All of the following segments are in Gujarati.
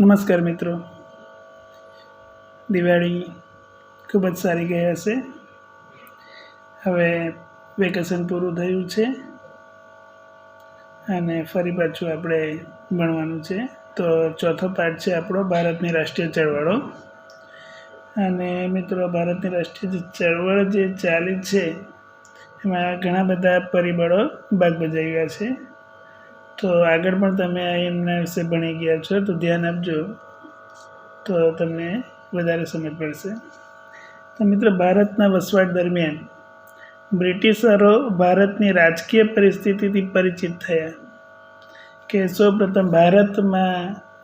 નમસ્કાર મિત્રો, દિવાળી ખૂબ જ સારી ગઈ હશે. હવે વેકેશન પૂરું થયું છે અને ફરી પાછું આપણે ભણવાનું છે. તો ચોથો પાઠ છે આપણો ભારતની રાષ્ટ્રીય ચળવળો. અને મિત્રો, ભારતની રાષ્ટ્રીય ચળવળ જે ચાલી છે એમાં ઘણા બધા પરિબળો ભાગ ભજવ્યા છે. તો આગળ પણ તમે એમના વિશે ભણી ગયા છો, તો ધ્યાન આપજો, તો તમને વધારે સમજ પડશે. તો મિત્રો, ભારતના વસવાટ દરમિયાન બ્રિટિશરો ભારતની રાજકીય પરિસ્થિતિથી પરિચિત થયા. કે સૌપ્રથમ ભારતમાં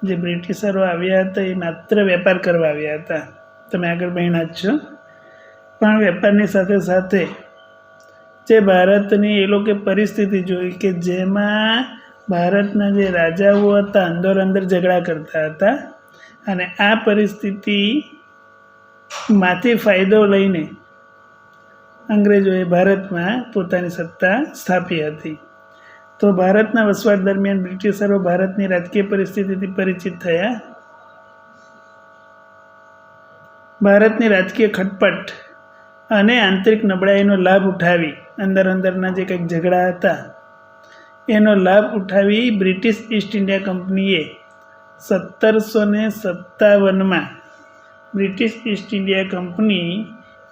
જે બ્રિટિશરો આવ્યા હતા એ માત્ર વેપાર કરવા આવ્યા હતા. તમે આગળ ભણ્યા જ છો. પણ વેપારની સાથે સાથે જે ભારતની એ લોકો પરિસ્થિતિ જોઈ કે જેમાં ભારતના જે રાજાઓ હતા અંદર ઝઘડા કરતા હતા, અને આ પરિસ્થિતિમાંથી ફાયદો લઈને અંગ્રેજોએ ભારતમાં પોતાની સત્તા સ્થાપી હતી. તો ભારતના વસવાટ દરમિયાન બ્રિટિશરો ભારતની રાજકીય પરિસ્થિતિથી પરિચિત થયા. ભારતની રાજકીય ખટપટ અને આંતરિક નબળાઈનો લાભ ઉઠાવી અંદરના જે કંઈક ઝઘડા હતા એનો લાભ ઉઠાવી બ્રિટિશ ઈસ્ટ ઇન્ડિયા કંપનીએ 1757માં બ્રિટિશ ઈસ્ટ ઇન્ડિયા કંપની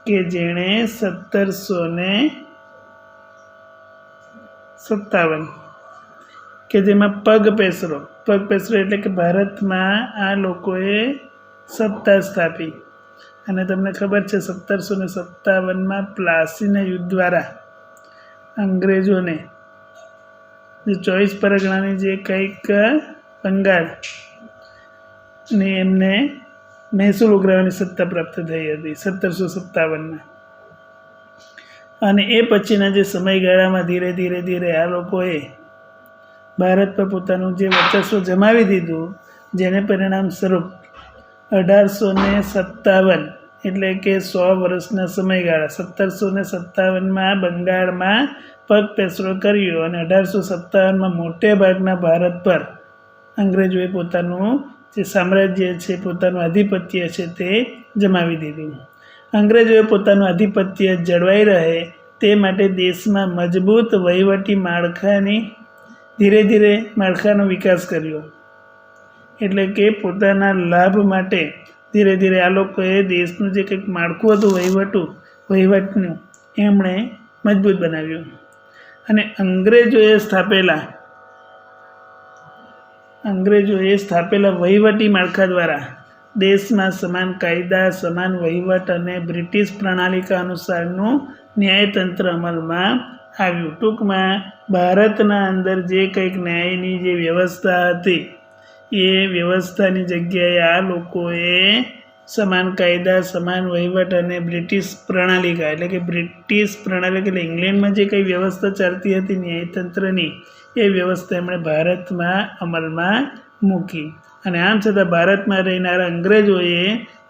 કે જેણે 1757 કે જેમાં પગપેસરો એટલે કે ભારતમાં આ લોકોએ સત્તા સ્થાપી. અને તમને ખબર છે 1757માં પ્લાસીના યુદ્ધ દ્વારા અંગ્રેજોને જે 24 પરગણાની જે કંઈક બંગાળની એમને મહેસૂલ ઉઘરાવવાની સત્તા પ્રાપ્ત થઈ હતી 1757માં. અને એ પછીના જે સમયગાળામાં ધીરે ધીરે આ લોકોએ ભારત પર પોતાનું જે વર્ચસ્વ જમાવી દીધું, જેને પરિણામ સ્વરૂપ 1857 એટલે કે 100 વર્ષના સમયગાળા 1757માં બંગાળમાં પગપેસરો કર્યો અને 1857માં મોટે ભાગના ભારત પર અંગ્રેજોએ પોતાનું જે સામ્રાજ્ય છે, પોતાનું આધિપત્ય છે તે જમાવી દીધું. અંગ્રેજોએ પોતાનું આધિપત્ય જળવાઈ રહે તે માટે દેશમાં મજબૂત વહીવટી માળખાનો વિકાસ કર્યો. એટલે કે પોતાના લાભ માટે ધીરે ધીરે આ લોકોએ દેશનું જે કંઈક માળખું હતું વહીવટનું એમણે મજબૂત બનાવ્યું. અને અંગ્રેજોએ સ્થાપેલા વહીવટી માળખા દ્વારા દેશમાં સમાન કાયદા, સમાન વહીવટ અને બ્રિટિશ પ્રણાલિકા અનુસારનું ન્યાયતંત્ર અમલમાં આવ્યું. ટૂંકમાં ભારતના અંદર જે કંઈક ન્યાયની જે વ્યવસ્થા હતી એ વ્યવસ્થાની જગ્યાએ આ લોકોએ સમાન કાયદા, સમાન વહીવટ અને બ્રિટિશ પ્રણાલિકા એટલે ઇંગ્લેન્ડમાં જે કંઈ વ્યવસ્થા ચાલતી હતી ન્યાયતંત્રની, એ વ્યવસ્થા એમણે ભારતમાં અમલમાં મૂકી. અને આમ છતાં ભારતમાં રહેનારા અંગ્રેજોએ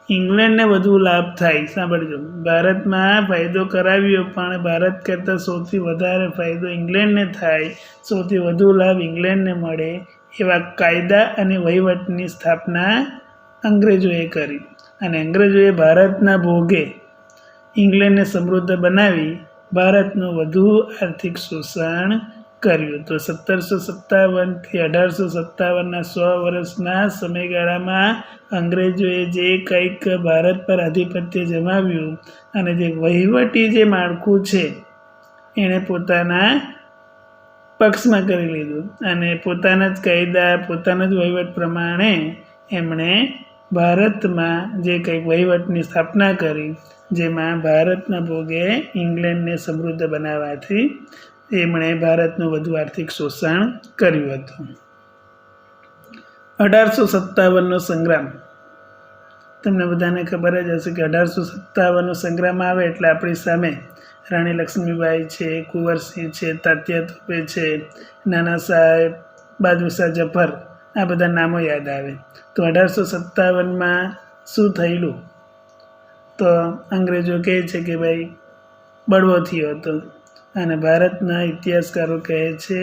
ઇંગ્લેન્ડને વધુ લાભ થાય, સાંભળજો, ભારતમાં ફાયદો કરાવ્યો પણ ભારત કરતાં સૌથી વધારે ફાયદો ઇંગ્લેન્ડને થાય, સૌથી વધુ લાભ ઇંગ્લેન્ડને મળે એવા કાયદા અને વહીવટની સ્થાપના અંગ્રેજોએ કરી. અને અંગ્રેજોએ ભારતના ભોગે ઇંગ્લેન્ડને સમૃદ્ધ બનાવી ભારતનું વધુ આર્થિક શોષણ કર્યું. તો 1757થી 1857ના 100 વર્ષના સમયગાળામાં અંગ્રેજોએ જે કંઈક ભારત પર આધિપત્ય જમાવ્યું અને જે વહીવટી જે માળખું છે એણે પોતાના પક્ષમાં કરી લીધું અને પોતાના જ કાયદા, પોતાના જ વહીવટ પ્રમાણે એમણે ભારતમાં જે કંઈક વહીવટની સ્થાપના કરી, જેમાં ભારતના ભોગે ઇંગ્લેન્ડને સમૃદ્ધ બનાવવાથી એમણે ભારતનું વધુ આર્થિક શોષણ કર્યું હતું. 1857નો સંગ્રામ, તમને બધાને ખબર જ હશે કે 1857નો સંગ્રામ આવે એટલે આપણી સામે રાણી લક્ષ્મીબાઈ છે, કુંવરસિંહ છે, તાત્યા તોપે છે, નાના સાહેબ, બહાદુર શાહ જફર, આ બધા નામો યાદ આવે. તો 1857માં શું થયેલું? તો અંગ્રેજો કહે છે કે ભાઈ બળવો થયો હતો. અને ભારતના ઇતિહાસકારો કહે છે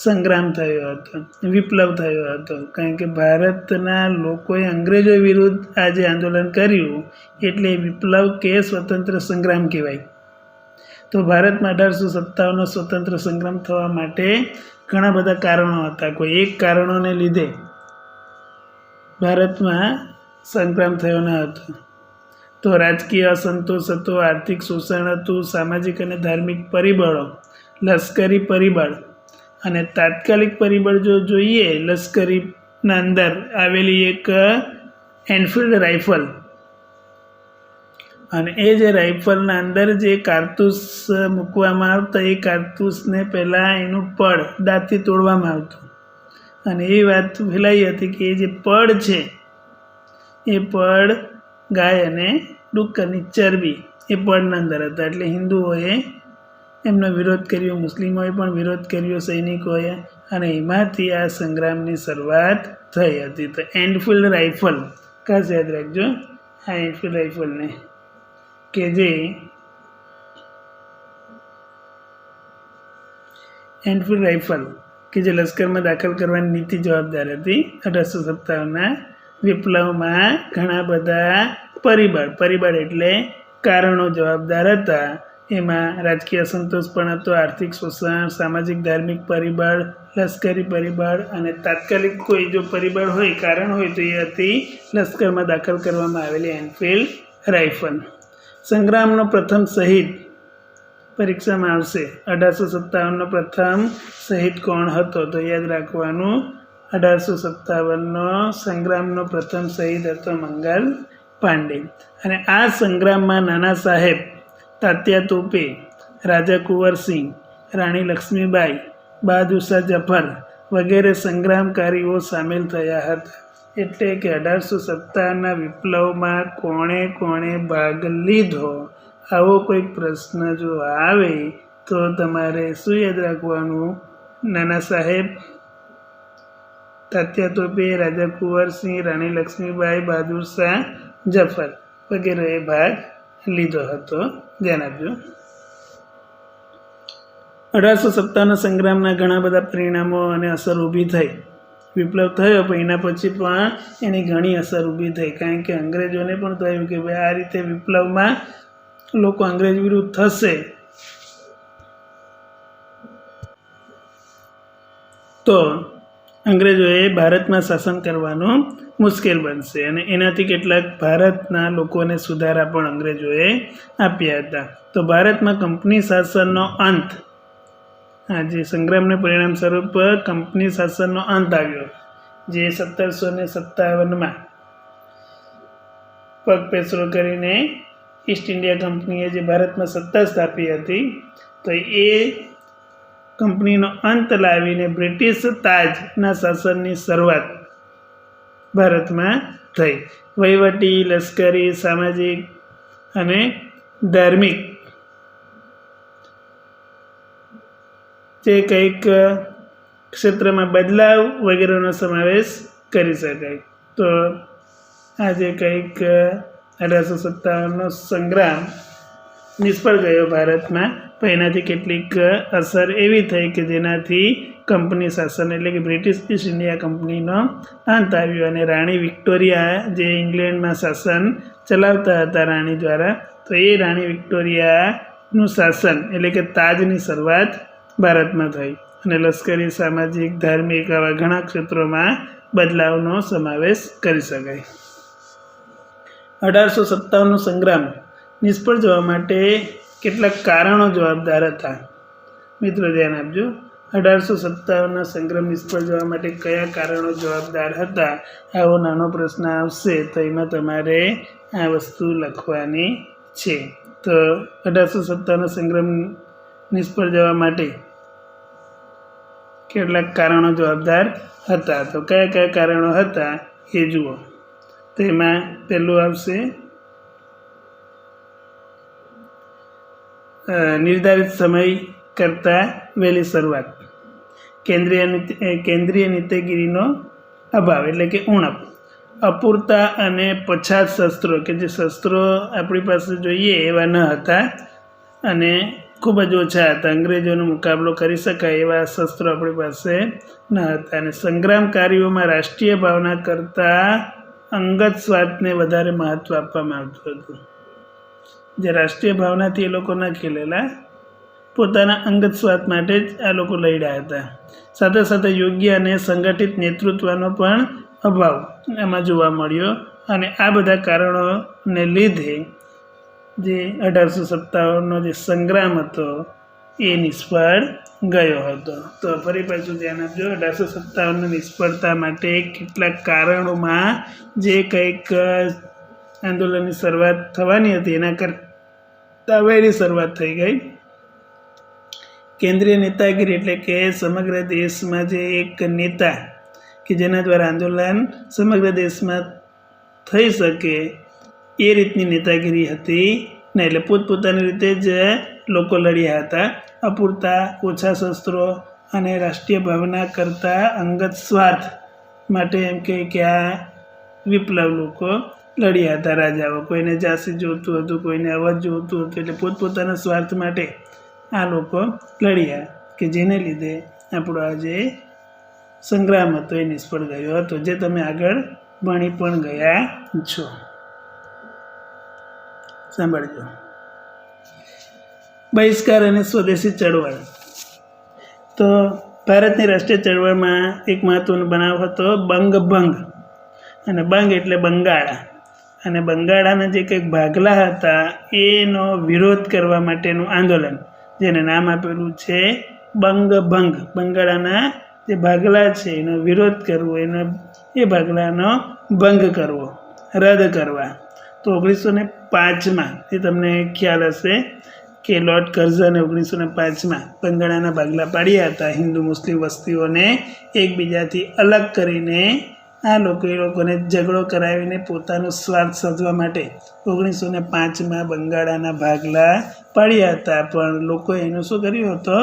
સંગ્રામ થયો હતો, વિપ્લવ થયો હતો. કારણ કે ભારતના લોકોએ અંગ્રેજો વિરુદ્ધ આ જે આંદોલન કર્યું એટલે વિપ્લવ કે સ્વતંત્ર સંગ્રામ કહેવાય. તો ભારતમાં 1857નો સ્વતંત્ર સંગ્રામ થવા માટે ઘણા બધા કારણો હતા. કોઈ એક કારણોને લીધે ભારતમાં સંગ્રામ થયો ન હતો. તો રાજકીય અસંતોષ હતો, આર્થિક શોષણ હતું, સામાજિક અને ધાર્મિક પરિબળો, લશ્કરી પરિબળ અને તાત્કાલિક પરિબળ જો જોઈએ, લશ્કરીના અંદર આવેલી એક એનફિલ્ડ રાઇફલ, અને એ જે રાઇફલના અંદર જે કારતૂસ મૂકવામાં આવતા એ કારતૂસને પહેલાં એનું પડ દાંતથી તોડવામાં આવતું. અને એ વાત ફેલાઈ હતી કે એ જે પડ છે એ પડ ગાય અને ડુક્કરની ચરબી એ પડના અંદર હતા. એટલે હિન્દુઓએ એમનો વિરોધ કર્યો, મુસ્લિમોએ પણ વિરોધ કર્યો, સૈનિકોએ, અને એમાંથી આ સંગ્રામની શરૂઆત થઈ હતી. તો એનફિલ્ડ રાઇફલ ખાસ યાદ રાખજો, આ એનફિલ્ડ રાઇફલને કે જે એનફિલ્ડ રાઇફલ કે જે લશ્કરમાં દાખલ કરવાની નીતિ જવાબદાર હતી. 1857ના વિપ્લવમાં ઘણા બધા પરિબળ એટલે કારણો જવાબદાર હતા. એમાં રાજકીય અસંતોષ પણ હતો, આર્થિક શોષણ, સામાજિક ધાર્મિક પરિબળ, લશ્કરી પરિબળ અને તાત્કાલિક કોઈ જો પરિબળ હોય, કારણ હોય તો એ હતી લશ્કરમાં દાખલ કરવામાં આવેલી એનફિલ્ડ રાઇફલ. સંગ્રામનો પ્રથમ શહીદ પરીક્ષામાં આવશે. 1857નો પ્રથમ શહીદ કોણ હતો? તો યાદ રાખવાનું, 1857નો સંગ્રામનો પ્રથમ શહીદ હતો મંગલ પાંડે. અને આ સંગ્રામમાં નાના સાહેબ, તાત્યા તોપે, રાજા કુંવરસિંહ, રાણી લક્ષ્મીબાઈ, બહાદુર શાહ જફર વગેરે સંગ્રામકારીઓ સામેલ થયા હતા. એટલે કે 1857ના વિપ્લવમાં કોણે કોણે ભાગ લીધો, આવો કોઈક પ્રશ્ન જો આવે તો તમારે શું યાદ રાખવાનું? નાના સાહેબ, તાત્યા તોપે, રાજા કુંવરસિંહ, રાણી લક્ષ્મીબાઈ, બહાદુર શાહ જફર વગેરેએ ભાગ લીધો હતો. ધ્યાન આપજો. 1857ના સંગ્રામના ઘણા બધા પરિણામો અને અસર ઊભી થઈ. વિપ્લવ થયો પણ એના પછી પણ એની ઘણી અસર ઊભી થઈ. કારણ કે અંગ્રેજોને પણ થયું કે ભાઈ આ રીતે વિપ્લવમાં લોકો અંગ્રેજ વિરુદ્ધ થશે તો અંગ્રેજોએ ભારતમાં શાસન કરવાનું મુશ્કેલ બનશે. અને એનાથી કેટલાક ભારતના લોકોને સુધારા પણ અંગ્રેજોએ આપ્યા હતા. તો ભારતમાં કંપની શાસનનો અંત, આ જે સંગ્રામના પરિણામ સ્વરૂપ કંપની શાસનનો અંત આવ્યો, જે 1757માં પગપેસરો કરીને ઈસ્ટ ઇન્ડિયા કંપનીએ જે ભારતમાં સત્તા સ્થાપી હતી, તો એ કંપનીનો અંત લાવીને બ્રિટિશ તાજના શાસનની શરૂઆત ભારતમાં થઈ. વહીવટી, લશ્કરી, સામાજિક અને ધાર્મિક જે કંઈક ક્ષેત્રમાં બદલાવ વગેરેનો સમાવેશ કરી શકાય. તો આજે કંઈક 1857નો સંગ્રામ નિષ્ફળ ગયો ભારતમાં, પણ એનાથી કેટલીક અસર એવી થઈ કે જેનાથી કંપની શાસન એટલે કે બ્રિટિશ ઈસ્ટ ઇન્ડિયા કંપનીનો અંત આવ્યો. અને રાણી વિક્ટોરિયા જે ઇંગ્લેન્ડમાં શાસન ચલાવતા હતા રાણી દ્વારા, તો એ રાણી વિક્ટોરિયાનું શાસન એટલે કે તાજની શરૂઆત ભારતમાં થઈ. અને લશ્કરી, સામાજિક, ધાર્મિક આવા ઘણા ક્ષેત્રોમાં બદલાવનો સમાવેશ કરી શકાય. 1857નો સંગ્રામ નિષ્ફળ જવા માટે કેટલાક કારણો જવાબદાર હતા. મિત્રો ધ્યાન આપજો, 1857ના સંગ્રામ નિષ્ફળ જવા માટે કયા કારણો જવાબદાર હતા, આવો નાનો પ્રશ્ન આવશે તો એમાં તમારે આ વસ્તુ લખવાની છે. તો 1857ના સંગ્રામ નિષ્ફળ જવા માટે કેટલાક કારણો જવાબદાર હતા. તો કયા કયા કારણો હતા એ જુઓ. તો એમાં પહેલું આવશે નિર્ધારિત સમય કરતાં વહેલી શરૂઆત, કેન્દ્રીય નીતિગીરીનો અભાવ એટલે કે ઉણપ, અપૂરતા અને પછાત શસ્ત્રો કે જે શસ્ત્રો આપણી પાસે જોઈએ એવા ન હતા, અને ખૂબ જ ઓછા હતા. અંગ્રેજોનો મુકાબલો કરી શકાય એવા શસ્ત્રો આપણી પાસે ન હતા. અને સંગ્રામકારીઓમાં રાષ્ટ્રીય ભાવના કરતાં અંગત સ્વાર્થને વધારે મહત્ત્વ આપવામાં આવતું હતું. જે રાષ્ટ્રીય ભાવનાથી એ લોકો ન ખેલેલા, પોતાના અંગત સ્વાર્થ માટે જ આ લોકો લડ્યા હતા. સાથે સાથે યોગ્ય અને સંગઠિત નેતૃત્વનો પણ અભાવ એમાં જોવા મળ્યો. અને આ બધા કારણોને લીધે જે 1857નો જે સંગ્રામ હતો એ નિષ્ફળ ગયો હતો. તો ફરી પાછું ધ્યાન આપજો. 1857ની નિષ્ફળતા માટે કેટલાક કારણોમાં જે કંઈક આંદોલનની શરૂઆત થવાની હતી એના કરતાં વહેલી શરૂઆત થઈ ગઈ. કેન્દ્રીય નેતાગીરી એટલે કે સમગ્ર દેશમાં જે એક નેતા કે જેના દ્વારા આંદોલન સમગ્ર દેશમાં થઈ શકે એ રીતની નેતાગીરી હતી ને. એટલે પોતપોતાની રીતે જ લોકો લડ્યા હતા. અપૂરતા ઓછા શસ્ત્રો અને રાષ્ટ્રીય ભાવના કરતાં અંગત સ્વાર્થ માટે એમ કે આ વિપ્લવ લોકો લડ્યા હતા. રાજાઓ, કોઈને ઝાંસી જોઈતું હતું, કોઈને અવધ જોઈતું હતું, એટલે પોતપોતાના સ્વાર્થ માટે આ લોકો લડ્યા કે જેને લીધે આપણો આ જે સંગ્રામ હતો એ નિષ્ફળ ગયો હતો, જે તમે આગળ ભણી પણ ગયા છો. સાંભળજો. બહિષ્કાર અને સ્વદેશી ચળવળ. તો ભારતની રાષ્ટ્રીય ચળવળમાં એક મહત્વનો બનાવ હતો બંગભંગ. અને બંગ એટલે બંગાળા. અને બંગાળાના જે કંઈક ભાગલા હતા એનો વિરોધ કરવા માટેનું આંદોલન, જેને નામ આપેલું છે બંગભંગ. બંગાળાના જે ભાગલા છે એનો વિરોધ કરવો, એ ભાગલાનો ભંગ કરવો, રદ કરવા. તો 1905માં એ તમને ખ્યાલ હશે કે લોર્ડ કર્ઝને 1905માં બંગાળાના ભાગલા પાડ્યા હતા. હિન્દુ મુસ્લિમ વસ્તીઓને એકબીજાથી અલગ કરીને આ લોકોને ઝઘડો કરાવીને પોતાનો સ્વાર્થ સાધવા માટે 1905માં બંગાળાના ભાગલા પાડ્યા હતા. પણ લોકોએ એનો શું કર્યો હતો?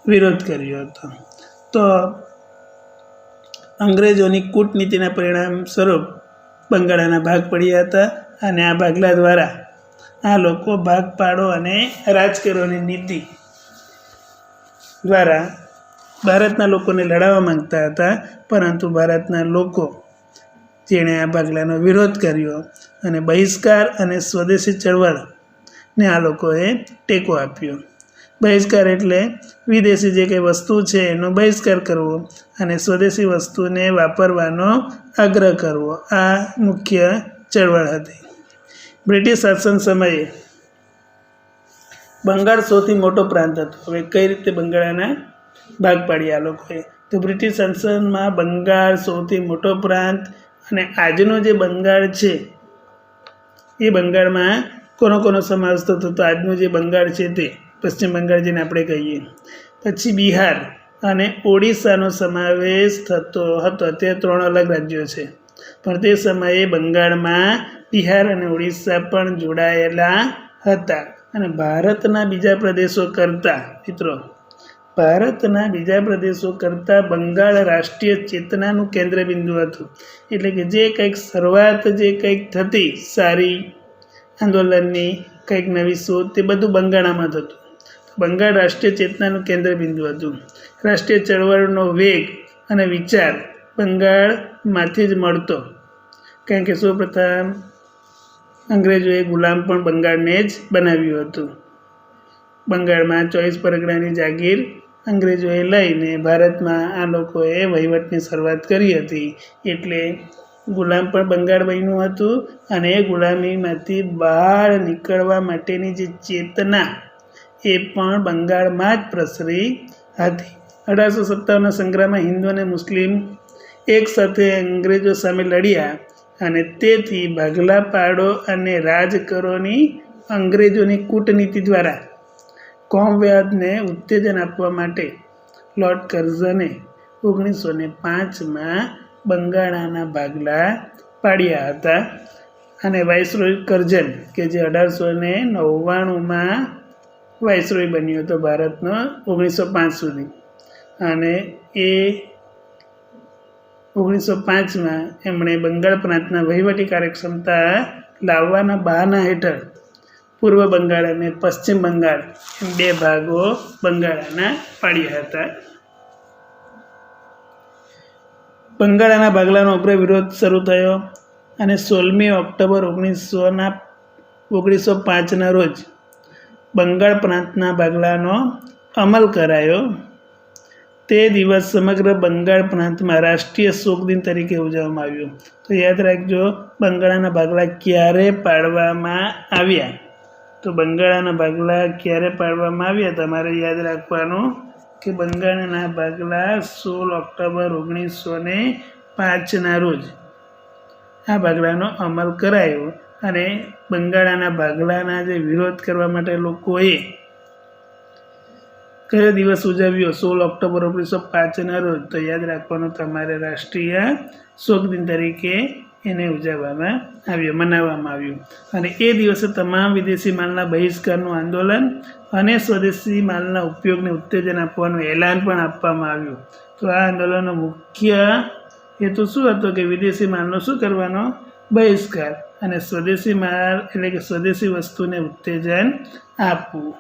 વિરોધ કર્યો હતો. તો અંગ્રેજોની કૂટનીતિના પરિણામ સ્વરૂપ બંગાળાના ભાગ પડ્યા હતા. અને આ ભાગલા દ્વારા આ લોકો ભાગ પાડો અને રાજ કરોની નીતિ દ્વારા ભારતના લોકોને લડાવવા માંગતા હતા. પરંતુ ભારતના લોકો જેણે આ ભાગલાનો વિરોધ કર્યો અને બહિષ્કાર અને સ્વદેશી ચળવળને આ લોકોએ ટેકો આપ્યો. બહિષ્કાર એટલે વિદેશી જે કંઈ વસ્તુ છે એનો બહિષ્કાર કરવો અને સ્વદેશી વસ્તુને વાપરવાનો આગ્રહ કરવો. આ મુખ્ય ચળવળ હતી. બ્રિટિશ શાસન સમયે બંગાળ સૌથી મોટો પ્રાંત હતો. હવે કઈ રીતે બંગાળાના ભાગ પાડ્યા આ લોકોએ? તો બ્રિટિશ શાસનમાં બંગાળ સૌથી મોટો પ્રાંત. અને આજનો જે બંગાળ છે એ બંગાળમાં કોનો સમાવેશ થતો? તો આજનું જે બંગાળ છે તે પશ્ચિમ બંગાળ જેને આપણે કહીએ, પછી બિહાર અને ઓડિશાનો સમાવેશ થતો હતો. તે 3 અલગ રાજ્યો છે, પણ તે સમયે બંગાળમાં બિહાર અને ઓડિશા પણ જોડાયેલા હતા. અને ભારતના બીજા પ્રદેશો કરતાં મિત્રો, ભારતના બીજા પ્રદેશો કરતાં બંગાળ રાષ્ટ્રીય ચેતનાનું કેન્દ્રબિંદુ હતું. એટલે કે જે કંઈક શરૂઆત જે કંઈક થતી સારી આંદોલનની, કંઈક નવી શોધ, તે બધું બંગાળામાં થતું. બંગાળ રાષ્ટ્રીય ચેતનાનું કેન્દ્રબિંદુ હતું. રાષ્ટ્રીય ચળવળનો વેગ અને વિચાર બંગાળમાંથી જ મળતો. કારણ કે સૌપ્રથમ અંગ્રેજોએ ગુલામ પણ બંગાળને જ બનાવ્યું હતું. બંગાળમાં 24 પરગણાની જાગીર અંગ્રેજોએ લઈને ભારતમાં આ લોકોએ વહીવટની શરૂઆત કરી હતી. એટલે ગુલામ પણ બંગાળ બન્યું હતું. અને એ ગુલામીમાંથી બહાર નીકળવા માટેની જે ચેતના એ પણ બંગાળમાં જ પ્રસરી હતી. 1857ના સંગ્રામમાં હિન્દુ અને મુસ્લિમ એક સાથે અંગ્રેજો સામે લડ્યા. અને તેથી ભાગલા પાડો અને રાજ કરોની અંગ્રેજોની કૂટનીતિ દ્વારા કોમવાદને ઉત્તેજન આપવા માટે લોર્ડ કર્ઝને 1905માં બંગાળાના ભાગલા પાડ્યા હતા. અને વાઇસરોય કર્ઝન કે જે 1899માં વાઇસરોય બન્યો હતો ભારતનો 1905 સુધી. અને એ 1905માં એમણે બંગાળ પ્રાંતના વહીવટી કાર્યક્ષમતા લાવવાના બહાના હેઠળ પૂર્વ બંગાળ અને પશ્ચિમ બંગાળ એમ બે ભાગો બંગાળાના પાડ્યા હતા. બંગાળાના ભાગલાનો ઉગ્ર વિરોધ શરૂ થયો અને 16મી ઓક્ટોબર 1905ના રોજ બંગાળ પ્રાંતના ભાગલાનો અમલ કરાયો. તે દિવસ સમગ્ર બંગાળ પ્રાંતમાં રાષ્ટ્રીય શોક દિન તરીકે ઉજવવામાં આવ્યો. તો યાદ રાખજો, બંગાળાના ભાગલા ક્યારે પાડવામાં આવ્યા? તો બંગાળાના ભાગલા ક્યારે પાડવામાં આવ્યા તમારે યાદ રાખવાનું કે બંગાળના ભાગલા 16 ઓક્ટોબર 1905ના રોજ આ ભાગલાનો અમલ કરાયો. અને બંગાળાના ભાગલાના જે વિરોધ કરવા માટે લોકોએ કયો દિવસ ઉજવ્યો? 16 ઓક્ટોબર 1905ના રોજ. તો યાદ રાખવાનું તમારે રાષ્ટ્રીય શોક દિન તરીકે એને ઉજવવામાં આવ્યો, મનાવવામાં આવ્યું. અને એ દિવસે તમામ વિદેશી માલના બહિષ્કારનું આંદોલન અને સ્વદેશી માલના ઉપયોગને ઉત્તેજન આપવાનું એલાન પણ આપવામાં આવ્યું. તો આ આંદોલનનો મુખ્ય હેતુ શું હતો? કે વિદેશી માલનો શું કરવાનો? બહિષ્કાર. અને સ્વદેશી માલ એટલે કે સ્વદેશી વસ્તુને ઉત્તેજન આપવું.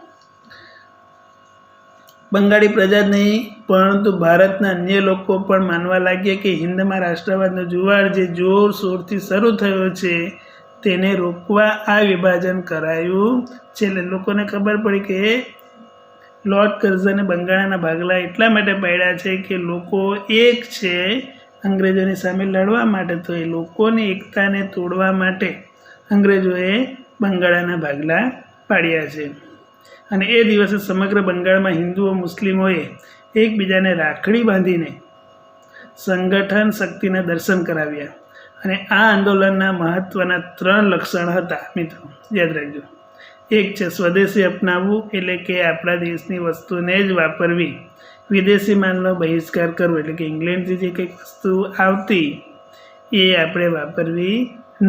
બંગાળી પ્રજા જ નહીં પરંતુ ભારતના અન્ય લોકો પણ માનવા લાગ્યા કે હિન્દમાં રાષ્ટ્રવાદનો જુવાળ જે જોરશોરથી શરૂ થયો છે તેને રોકવા આ વિભાજન કરાયું છે. એટલે લોકોને ખબર પડી કે લોર્ડ કર્ઝને બંગાળાના ભાગલા એટલા માટે પાડ્યા છે કે લોકો એક છે અંગ્રેજોની સામે લડવા માટે. તો એ લોકોની એકતાને તોડવા માટે અંગ્રેજોએ બંગાળાના ભાગલા પાડ્યા છે. અને એ દિવસે સમગ્ર બંગાળમાં હિન્દુઓ મુસ્લિમોએ એકબીજાને રાખડી બાંધીને સંગઠન શક્તિના દર્શન કરાવ્યા. અને આ આંદોલનના મહત્ત્વના 3 લક્ષણ હતા મિત્રો, યાદ રાખજો. એક છે સ્વદેશી અપનાવવું, એટલે કે આપણા દેશની વસ્તુને જ વાપરવી. વિદેશી માલનો બહિષ્કાર કરવો, એટલે કે ઇંગ્લેન્ડથી જે કંઈક વસ્તુ આવતી એ આપણે વાપરવી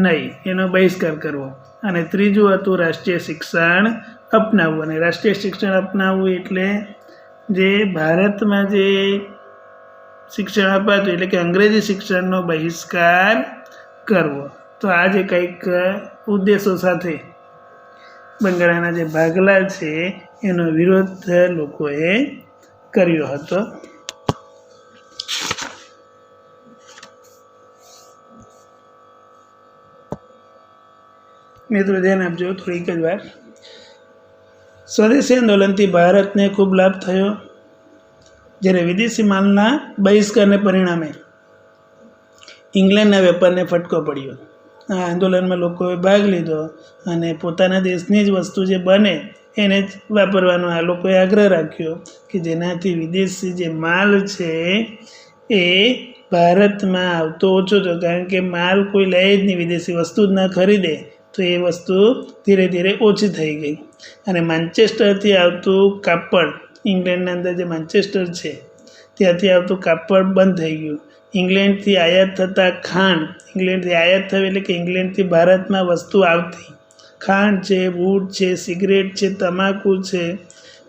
નહીં, એનો બહિષ્કાર કરવો. અને ત્રીજું હતું રાષ્ટ્રીય શિક્ષણ અપનાવવું. અને રાષ્ટ્રીય શિક્ષણ અપનાવવું એટલે જે ભારતમાં જે શિક્ષણ અપાતું એટલે કે અંગ્રેજી શિક્ષણનો બહિષ્કાર કરવો. તો આ જે કંઈક ઉદ્દેશો સાથે બંગાળાના જે ભાગલા છે એનો વિરોધ લોકોએ કર્યો હતો. મિત્રો ધ્યાન આપજો થોડીક જ વાર. સ્વદેશી આંદોલનથી ભારતને ખૂબ લાભ થયો, જ્યારે વિદેશી માલના બહિષ્કારને પરિણામે ઇંગ્લેન્ડના વેપારને ફટકો પડ્યો. આ આંદોલનમાં લોકોએ ભાગ લીધો અને પોતાના દેશની જ વસ્તુ જે બને એને જ વાપરવાનો આ લોકોએ આગ્રહ રાખ્યો કે જેનાથી વિદેશી જે માલ છે એ ભારતમાં આવતો ઓછો થયો. કારણ કે માલ કોઈ લે જ નહીં, વિદેશી વસ્તુ જ ના ખરીદે તો એ વસ્તુ ધીરે ધીરે ઓછી થઈ ગઈ. અને માન્ચેસ્ટરથી આવતું કાપડ, ઇંગ્લેન્ડના અંદર જે માન્ચેસ્ટર છે ત્યાંથી આવતું કાપડ બંધ થઈ ગયું. ઇંગ્લેન્ડથી આયાત થતા ખાંડ, ઇંગ્લેન્ડથી આયાત થવી એટલે કે ઇંગ્લેન્ડથી ભારતમાં વસ્તુ આવતી ખાંડ છે, બૂટ છે, સિગરેટ છે, તમાકુ છે,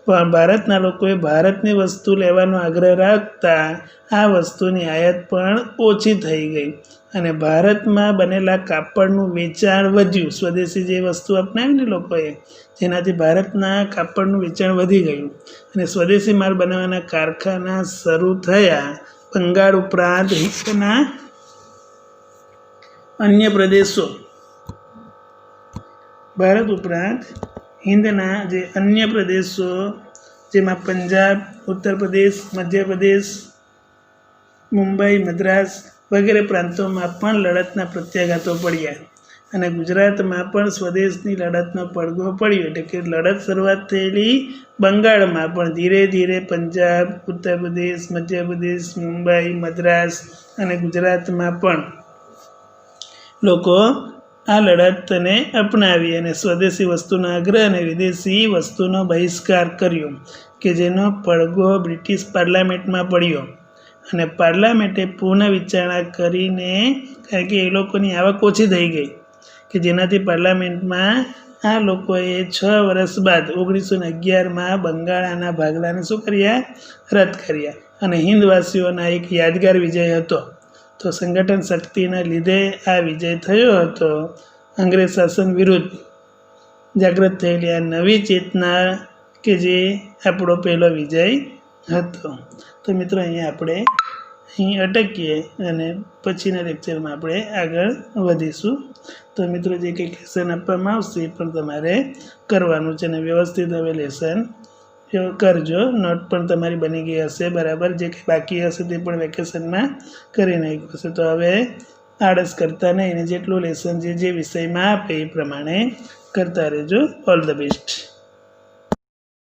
પણ ભારતના લોકોએ ભારતની વસ્તુ લેવાનો આગ્રહ રાખતા આ વસ્તુની આયાત પણ ઓછી થઈ ગઈ અને ભારતમાં બનેલા કાપડનું વેચાણ વધ્યું. સ્વદેશી જે વસ્તુ અપનાવીને લોકોએ જેનાથી ભારતના કાપડનું વેચાણ વધી ગયું અને સ્વદેશી માલ બનાવવાના કારખાના શરૂ થયા. બંગાળ ઉપરાંત હિંદના અન્ય પ્રદેશો, ભારત ઉપરાંત હિંદના જે અન્ય પ્રદેશો જેમાં પંજાબ, ઉત્તર પ્રદેશ, મધ્યપ્રદેશ, મુંબઈ, મદ્રાસ વગેરે પ્રાંતોમાં પણ લડતના પ્રત્યાઘાતો પડ્યા અને ગુજરાતમાં પણ સ્વદેશની લડતનો પડઘો પડ્યો. એટલે કે લડત શરૂઆત થયેલી બંગાળમાં, પણ ધીરે ધીરે પંજાબ, ઉત્તર પ્રદેશ, મધ્યપ્રદેશ, મુંબઈ, મદ્રાસ અને ગુજરાતમાં પણ લોકો આ લડતને અપનાવી અને સ્વદેશી વસ્તુનો આગ્રહ અને વિદેશી વસ્તુનો બહિષ્કાર કર્યો કે જેનો પડઘો બ્રિટિશ પાર્લામેન્ટમાં પડ્યો અને પાર્લામેન્ટે પુનઃ વિચારણા કરીને, કારણ કે એ લોકોની આવક ઓછી થઈ ગઈ કે જેનાથી પાર્લામેન્ટમાં આ લોકોએ 6 વર્ષ બાદ 1911માં બંગાળાના ભાગલાને શું કર્યા? રદ કર્યા. અને હિંદવાસીઓના એક યાદગાર વિજય હતો. તો સંગઠન શક્તિના લીધે આ વિજય થયો હતો અંગ્રેજ શાસન વિરુદ્ધ. જાગૃત થયેલી આ નવી ચેતના કે જે આપણો પહેલો વિજય હતો. તો મિત્રો અહીંયા આપણે અહીં અટકીએ અને પછીના લેક્ચરમાં આપણે આગળ વધીશું. તો મિત્રો જે કંઈક લેસન આપવામાં આવશે એ પણ તમારે કરવાનું છે અને વ્યવસ્થિત હવે લેસન કરજો. નોટ પણ તમારી બની ગઈ હશે બરાબર. જે કંઈ બાકી હશે તે પણ વેકેશનમાં કરી નાખ્યું હશે. તો હવે આળસ કરતા નહીં અને જેટલું લેસન જે વિષયમાં આપે એ પ્રમાણે કરતા રહેજો. All the best.